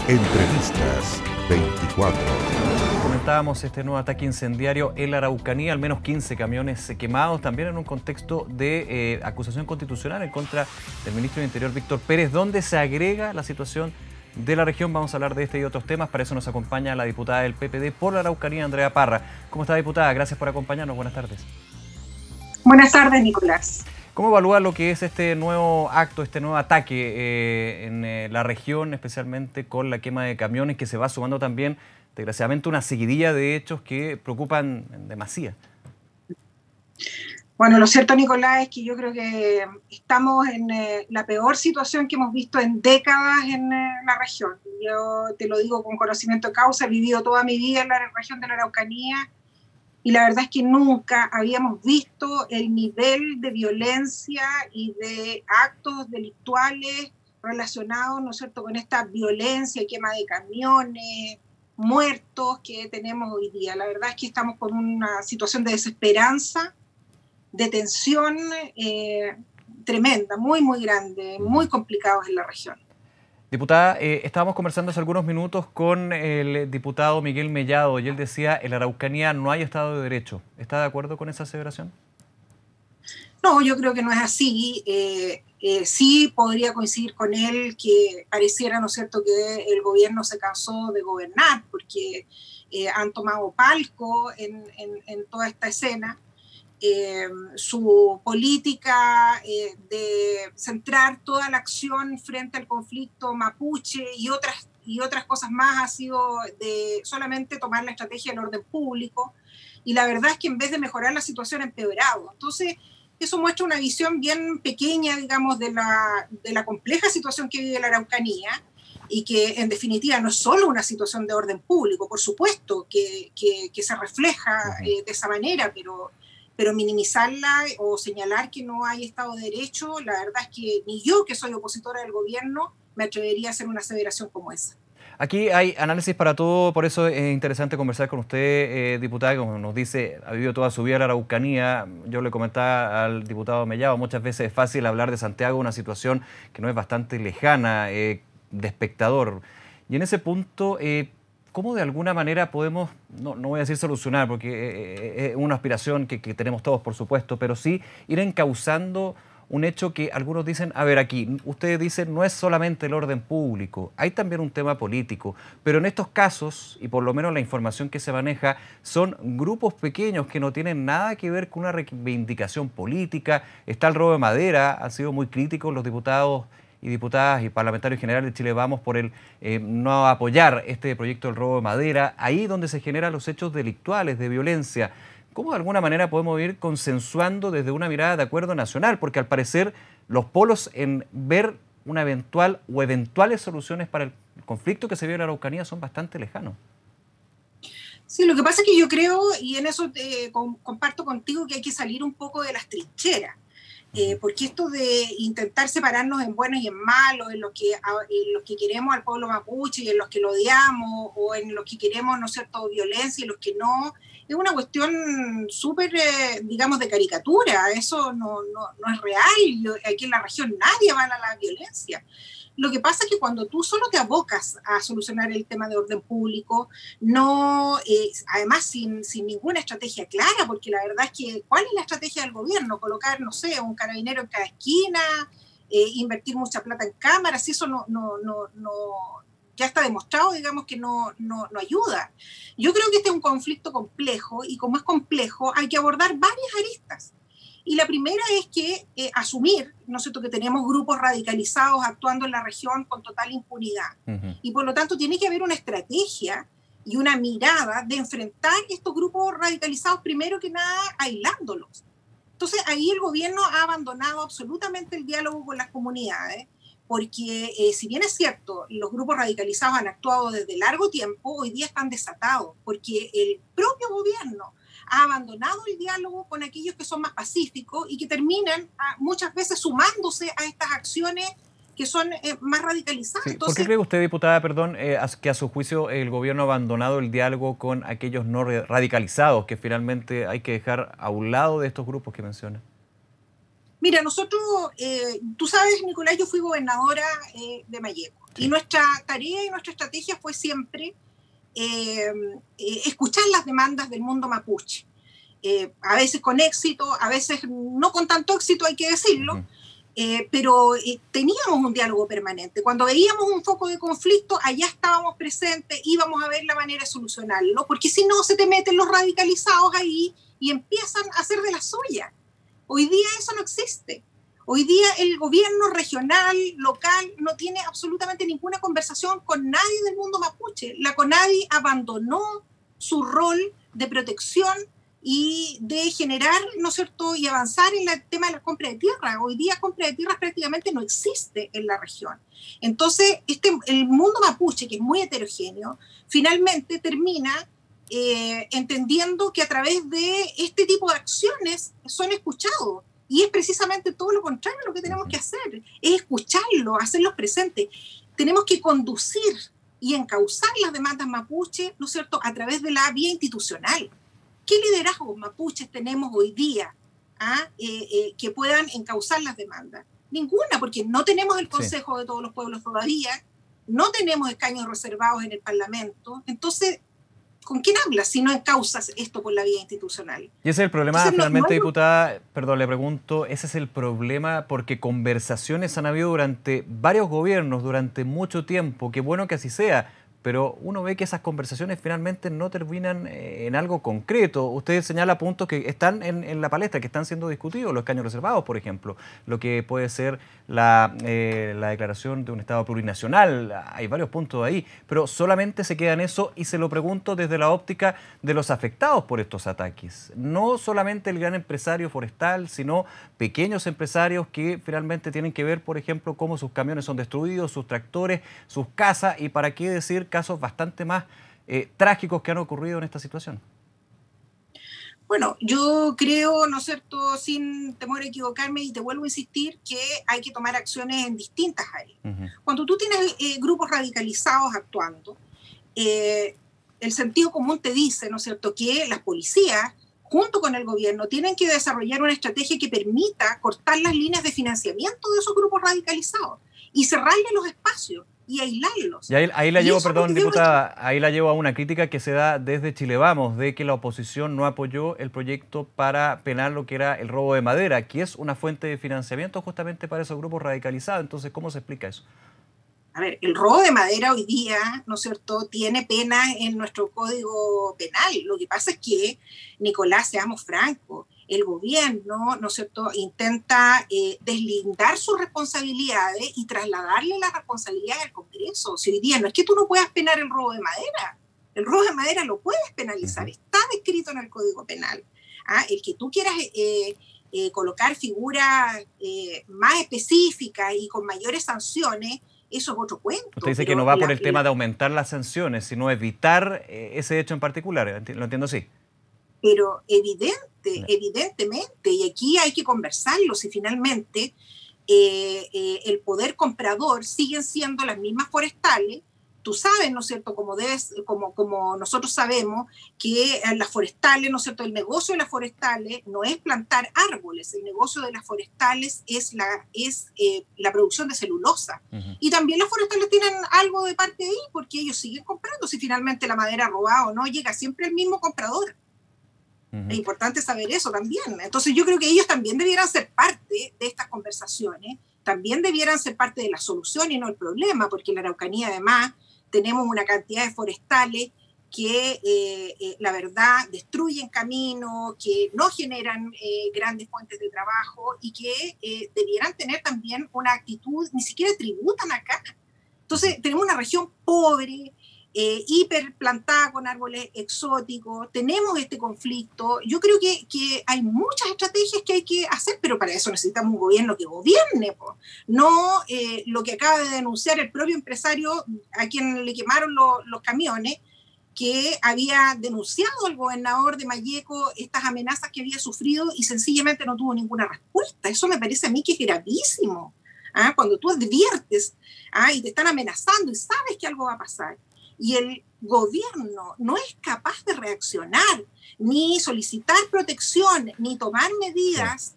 Entrevistas 24. Comentábamos este nuevo ataque incendiario en la Araucanía, al menos 15 camiones quemados, también en un contexto de acusación constitucional en contra del ministro del Interior, Víctor Pérez, donde se agrega la situación de la región. Vamos a hablar de este y otros temas. Para eso nos acompaña la diputada del PPD por la Araucanía, Andrea Parra. ¿Cómo está, diputada? Gracias por acompañarnos. Buenas tardes. Buenas tardes, Nicolás. ¿Cómo evalúa lo que es este nuevo acto, este nuevo ataque en la región, especialmente con la quema de camiones, que se va sumando también, desgraciadamente, una seguidilla de hechos que preocupan en demasía? Bueno, lo cierto, Nicolás, es que yo creo que estamos en la peor situación que hemos visto en décadas en la región. Yo te lo digo con conocimiento de causa, he vivido toda mi vida en la región de la Araucanía y la verdad es que nunca habíamos visto el nivel de violencia y de actos delictuales relacionados, ¿no es cierto?, con esta violencia, quema de camiones, muertos que tenemos hoy día. La verdad es que estamos con una situación de desesperanza, de tensión tremenda, muy, muy grande, muy complicados en la región. Diputada, estábamos conversando hace algunos minutos con el diputado Miguel Mellado y él decía, en la Araucanía no hay Estado de Derecho. ¿Está de acuerdo con esa aseveración? No, yo creo que no es así. Sí podría coincidir con él que pareciera, ¿no es cierto?, que el gobierno se cansó de gobernar porque han tomado palco en toda esta escena. Su política de centrar toda la acción frente al conflicto mapuche y otras cosas más ha sido de solamente tomar la estrategia del orden público, y la verdad es que en vez de mejorar la situación ha empeorado. Entonces eso muestra una visión bien pequeña, digamos, de la compleja situación que vive la Araucanía, y que en definitiva no es solo una situación de orden público, por supuesto que se refleja de esa manera, pero minimizarla o señalar que no hay Estado de Derecho, la verdad es que ni yo, que soy opositora del gobierno, me atrevería a hacer una aseveración como esa. Aquí hay análisis para todo, por eso es interesante conversar con usted, diputada, como nos dice, ha vivido toda su vida en la Araucanía. Yo le comentaba al diputado Mellado, muchas veces es fácil hablar de Santiago, una situación que no es bastante lejana, de espectador. Y en ese punto, ¿cómo de alguna manera podemos, no voy a decir solucionar, porque es una aspiración que tenemos todos, por supuesto, pero sí ir encauzando un hecho que algunos dicen, a ver, aquí, ustedes dicen, no es solamente el orden público, hay también un tema político, pero en estos casos, y por lo menos la información que se maneja, son grupos pequeños que no tienen nada que ver con una reivindicación política. Está el robo de madera, han sido muy críticos los diputados y diputadas y parlamentarios generales de Chile Vamos por el no apoyar este proyecto del robo de madera, ahí donde se generan los hechos delictuales de violencia. ¿Cómo de alguna manera podemos ir consensuando desde una mirada de acuerdo nacional? Porque al parecer los polos en ver una eventual o eventuales soluciones para el conflicto que se vive en la Araucanía son bastante lejanos. Sí, lo que pasa es que yo creo, y en eso comparto contigo, que hay que salir un poco de las trincheras. Porque esto de intentar separarnos en buenos y en malos, en los que queremos al pueblo mapuche y en los que lo odiamos, o en los que queremos, ¿no es cierto?, violencia y los que no, es una cuestión súper, digamos, de caricatura. Eso no es real. Aquí en la región nadie avala la violencia. Lo que pasa es que cuando tú solo te abocas a solucionar el tema de orden público, no, además sin ninguna estrategia clara, porque la verdad es que, ¿cuál es la estrategia del gobierno? Colocar, no sé, un carabinero en cada esquina, invertir mucha plata en cámaras, y eso ya está demostrado, digamos, que no ayuda. Yo creo que este es un conflicto complejo, y como es complejo, hay que abordar varias aristas. Y la primera es que asumir, ¿no es cierto?, que tenemos grupos radicalizados actuando en la región con total impunidad. Y por lo tanto tiene que haber una estrategia y una mirada de enfrentar estos grupos radicalizados, primero que nada, aislándolos. Entonces ahí el gobierno ha abandonado absolutamente el diálogo con las comunidades, porque si bien es cierto, los grupos radicalizados han actuado desde largo tiempo, hoy día están desatados, porque el propio gobierno ha abandonado el diálogo con aquellos que son más pacíficos y que terminan muchas veces sumándose a estas acciones que son más radicalizadas. Sí. Entonces, ¿por qué cree usted, diputada, que a su juicio el gobierno ha abandonado el diálogo con aquellos no radicalizados, que finalmente hay que dejar a un lado de estos grupos que menciona? Mira, nosotros, tú sabes, Nicolás, yo fui gobernadora de Malleco. Sí. Y nuestra tarea y nuestra estrategia fue siempre escuchar las demandas del mundo mapuche. A veces con éxito, a veces no con tanto éxito, hay que decirlo, pero teníamos un diálogo permanente. Cuando veíamos un foco de conflicto, allá estábamos presentes, íbamos a ver la manera de solucionarlo, porque si no, se te meten los radicalizados ahí y empiezan a hacer de la suya. Hoy día eso no existe. Hoy día el gobierno regional, local, no tiene absolutamente ninguna conversación con nadie del mundo mapuche. La CONADI abandonó su rol de protección y de generar, ¿no es cierto?, y avanzar en el tema de la compra de tierra. Hoy día compra de tierras prácticamente no existe en la región. Entonces, el mundo mapuche, que es muy heterogéneo, finalmente termina entendiendo que a través de este tipo de acciones son escuchados. Y es precisamente todo lo contrario lo que tenemos que hacer, es escucharlos, hacerlos presentes. Tenemos que conducir y encauzar las demandas mapuche, ¿no es cierto?, a través de la vía institucional. ¿Qué liderazgos mapuches tenemos hoy día que puedan encauzar las demandas? Ninguna, porque no tenemos el Consejo de todos los pueblos todavía, no tenemos escaños reservados en el Parlamento. Entonces, ¿con quién hablas si no encauzas esto por la vía institucional? Y ese es el problema. Entonces, finalmente, diputada, perdón, le pregunto, ese es el problema porque conversaciones han habido durante varios gobiernos, durante mucho tiempo. Qué bueno que así sea, pero uno ve que esas conversaciones finalmente no terminan en algo concreto. Usted señala puntos que están en la palestra, que están siendo discutidos, los escaños reservados, por ejemplo, lo que puede ser la declaración de un Estado plurinacional. Hay varios puntos ahí, pero solamente se queda en eso y se lo pregunto desde la óptica de los afectados por estos ataques. No solamente el gran empresario forestal, sino pequeños empresarios que finalmente tienen que ver, por ejemplo, cómo sus camiones son destruidos, sus tractores, sus casas, y para qué decir casos bastante más trágicos que han ocurrido en esta situación. Bueno, yo creo, ¿no es cierto?, sin temor a equivocarme, y te vuelvo a insistir, que hay que tomar acciones en distintas áreas. Cuando tú tienes grupos radicalizados actuando, el sentido común te dice, ¿no es cierto?, que las policías, junto con el gobierno, tienen que desarrollar una estrategia que permita cortar las líneas de financiamiento de esos grupos radicalizados y cerrarle los espacios y aislarlos. Y ahí la llevo, perdón, diputada, ahí la llevo a una crítica que se da desde Chile Vamos, de que la oposición no apoyó el proyecto para penar lo que era el robo de madera, que es una fuente de financiamiento justamente para esos grupos radicalizados. Entonces, ¿cómo se explica eso? A ver, el robo de madera hoy día, ¿no es cierto?, tiene pena en nuestro Código Penal. Lo que pasa es que, Nicolás, seamos francos, el gobierno, ¿no es cierto?, intenta deslindar sus responsabilidades y trasladarle las responsabilidades al Congreso. Si hoy día no es que tú no puedas penar el robo de madera, el robo de madera lo puedes penalizar, está descrito en el Código Penal. El que tú quieras colocar figuras más específicas y con mayores sanciones, eso es otro cuento. Usted dice que no va por el tema de aumentar las sanciones, sino evitar ese hecho en particular, ¿lo entiendo así? Pero evidentemente, y aquí hay que conversarlo, si finalmente el poder comprador siguen siendo las mismas forestales. Tú sabes, ¿no es cierto?, como nosotros sabemos, que las forestales, ¿no es cierto?, el negocio de las forestales no es plantar árboles, el negocio de las forestales es la producción de celulosa. Y también las forestales tienen algo de parte de ahí, porque ellos siguen comprando, si finalmente la madera robada o no, llega siempre el mismo comprador. Es importante saber eso también. Entonces yo creo que ellos también debieran ser parte de estas conversaciones, también debieran ser parte de la solución y no el problema, porque en la Araucanía además tenemos una cantidad de forestales que la verdad destruyen caminos, que no generan grandes fuentes de trabajo y que debieran tener también una actitud, ni siquiera tributan acá. Entonces tenemos una región pobre, hiperplantada con árboles exóticos, tenemos este conflicto. Yo creo que hay muchas estrategias que hay que hacer, pero para eso necesitamos un gobierno que gobierne, no lo que acaba de denunciar el propio empresario a quien le quemaron los camiones, que había denunciado al gobernador de Malleco estas amenazas que había sufrido y sencillamente no tuvo ninguna respuesta. Eso me parece a mí que es gravísimo. Cuando tú adviertes y te están amenazando y sabes que algo va a pasar, y el gobierno no es capaz de reaccionar, ni solicitar protección, ni tomar medidas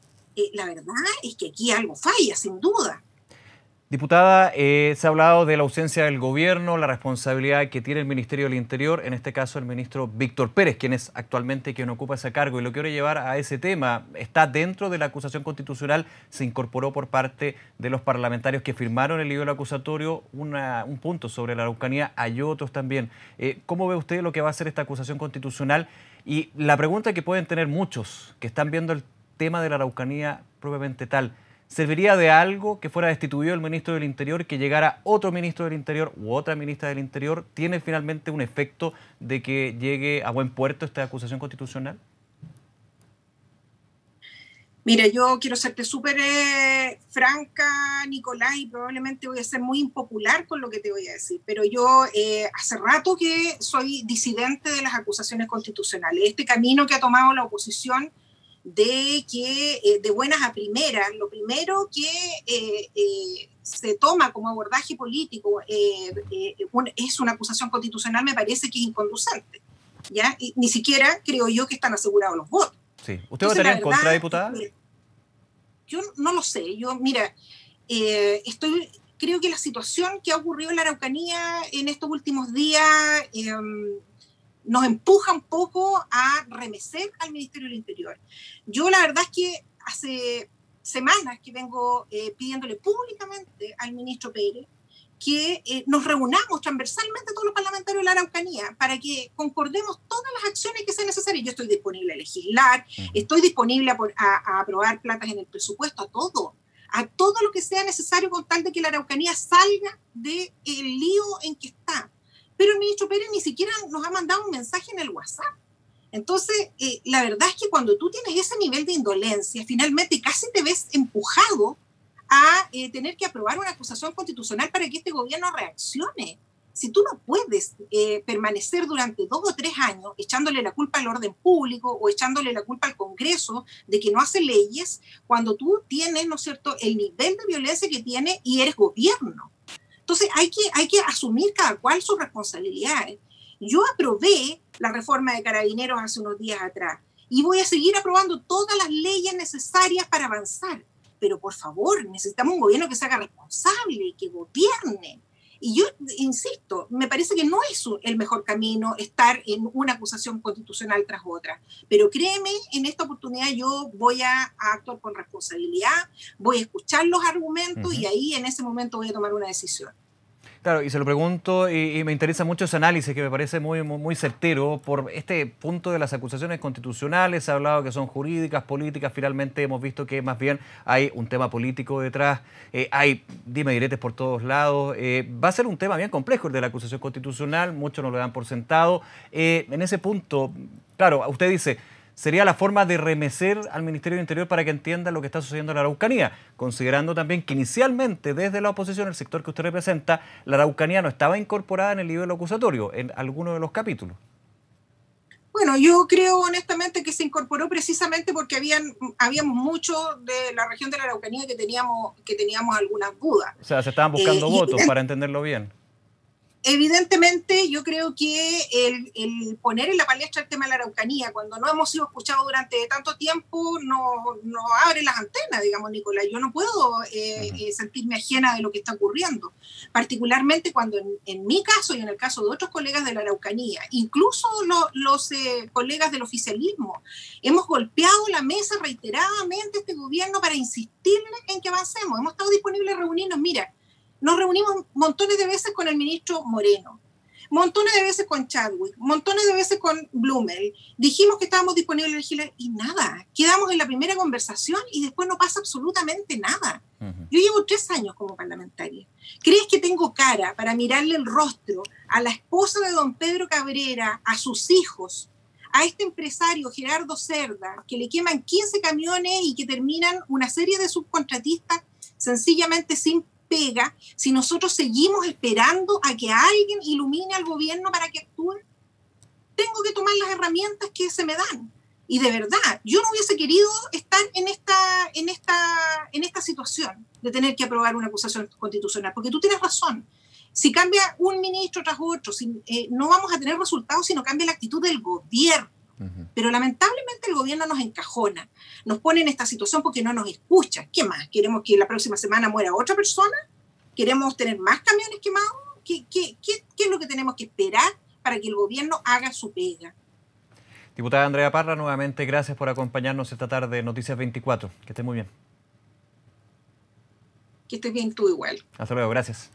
la verdad es que aquí algo falla, sin duda. Diputada, se ha hablado de la ausencia del gobierno, la responsabilidad que tiene el Ministerio del Interior, en este caso el ministro Víctor Pérez, quien es actualmente quien ocupa ese cargo. Y lo quiero llevar a ese tema. Está dentro de la acusación constitucional, se incorporó por parte de los parlamentarios que firmaron el libro acusatorio un punto sobre la Araucanía, hay otros también. ¿Cómo ve usted lo que va a ser esta acusación constitucional? Y la pregunta que pueden tener muchos que están viendo el tema de la Araucanía propiamente tal: ¿serviría de algo que fuera destituido el ministro del Interior, que llegara otro ministro del Interior u otra ministra del Interior? ¿Tiene finalmente un efecto de que llegue a buen puerto esta acusación constitucional? Mira, yo quiero serte súper franca, Nicolás, y probablemente voy a ser muy impopular con lo que te voy a decir, pero yo hace rato que soy disidente de las acusaciones constitucionales. Este camino que ha tomado la oposición de que de buenas a primeras, lo primero que se toma como abordaje político es una acusación constitucional, me parece que es inconducente, ¿ya? Y ni siquiera creo yo que están asegurados los votos. Sí. ¿Usted votaría en contra, diputada? Yo no lo sé. Yo, mira, creo que la situación que ha ocurrido en la Araucanía en estos últimos días nos empuja un poco a remecer al Ministerio del Interior. Yo la verdad es que hace semanas que vengo pidiéndole públicamente al ministro Pérez que nos reunamos transversalmente todos los parlamentarios de la Araucanía para que concordemos todas las acciones que sean necesarias. Yo estoy disponible a legislar, estoy disponible a aprobar platas en el presupuesto, a todo lo que sea necesario con tal de que la Araucanía salga del lío en que está. Pero el ministro Pérez ni siquiera nos ha mandado un mensaje en el WhatsApp. Entonces, la verdad es que cuando tú tienes ese nivel de indolencia, finalmente casi te ves empujado a tener que aprobar una acusación constitucional para que este gobierno reaccione. Si tú no puedes permanecer durante 2 o 3 años echándole la culpa al orden público o echándole la culpa al Congreso de que no hace leyes, cuando tú tienes, ¿no es cierto?, el nivel de violencia que tiene y eres gobierno. Entonces hay que asumir cada cual sus responsabilidades. Yo aprobé la reforma de Carabineros hace unos días atrás y voy a seguir aprobando todas las leyes necesarias para avanzar. Pero por favor, necesitamos un gobierno que se haga responsable, que gobierne. Y yo insisto, me parece que no es el mejor camino estar en una acusación constitucional tras otra. Pero créeme, en esta oportunidad yo voy a actuar con responsabilidad, voy a escuchar los argumentos y ahí en ese momento voy a tomar una decisión. Claro, y se lo pregunto, y me interesa mucho ese análisis que me parece muy certero por este punto de las acusaciones constitucionales. Se ha hablado que son jurídicas, políticas, finalmente hemos visto que más bien hay un tema político detrás, hay dime diretes por todos lados. Va a ser un tema bien complejo el de la acusación constitucional, muchos no lo dan por sentado. En ese punto, claro, usted dice, sería la forma de remecer al Ministerio del Interior para que entienda lo que está sucediendo en la Araucanía, considerando también que inicialmente desde la oposición, el sector que usted representa, la Araucanía no estaba incorporada en el libro acusatorio, en alguno de los capítulos. Bueno, yo creo honestamente que se incorporó precisamente porque habíamos muchos de la región de la Araucanía que teníamos algunas dudas. O sea, se estaban buscando votos, para entenderlo bien. Evidentemente, yo creo que el poner en la palestra el tema de la Araucanía, cuando no hemos sido escuchados durante tanto tiempo, no abre las antenas, digamos, Nicolás. Yo no puedo sentirme ajena de lo que está ocurriendo, particularmente cuando en mi caso y en el caso de otros colegas de la Araucanía, incluso los colegas del oficialismo, hemos golpeado la mesa reiteradamente a este gobierno para insistirle en que avancemos. Hemos estado disponibles a reunirnos, mira, nos reunimos montones de veces con el ministro Moreno, montones de veces con Chadwick, montones de veces con Blumel. Dijimos que estábamos disponibles a legislar y nada. Quedamos en la primera conversación y después no pasa absolutamente nada. Yo llevo 3 años como parlamentaria. ¿Crees que tengo cara para mirarle el rostro a la esposa de don Pedro Cabrera, a sus hijos, a este empresario Gerardo Cerda, que le queman 15 camiones y que terminan una serie de subcontratistas sencillamente sin pega, si nosotros seguimos esperando a que alguien ilumine al gobierno para que actúe? Tengo que tomar las herramientas que se me dan. Y de verdad, yo no hubiese querido estar en esta situación de tener que aprobar una acusación constitucional, porque tú tienes razón. Si cambia un ministro tras otro, no vamos a tener resultados si no cambia la actitud del gobierno. Pero lamentablemente el gobierno nos encajona, nos pone en esta situación porque no nos escucha. ¿Qué más? ¿Queremos que la próxima semana muera otra persona? ¿Queremos tener más camiones quemados? ¿Qué es lo que tenemos que esperar para que el gobierno haga su pega? Diputada Andrea Parra, nuevamente gracias por acompañarnos esta tarde en Noticias 24. Que esté muy bien. Que estés bien tú igual. Hasta luego, gracias.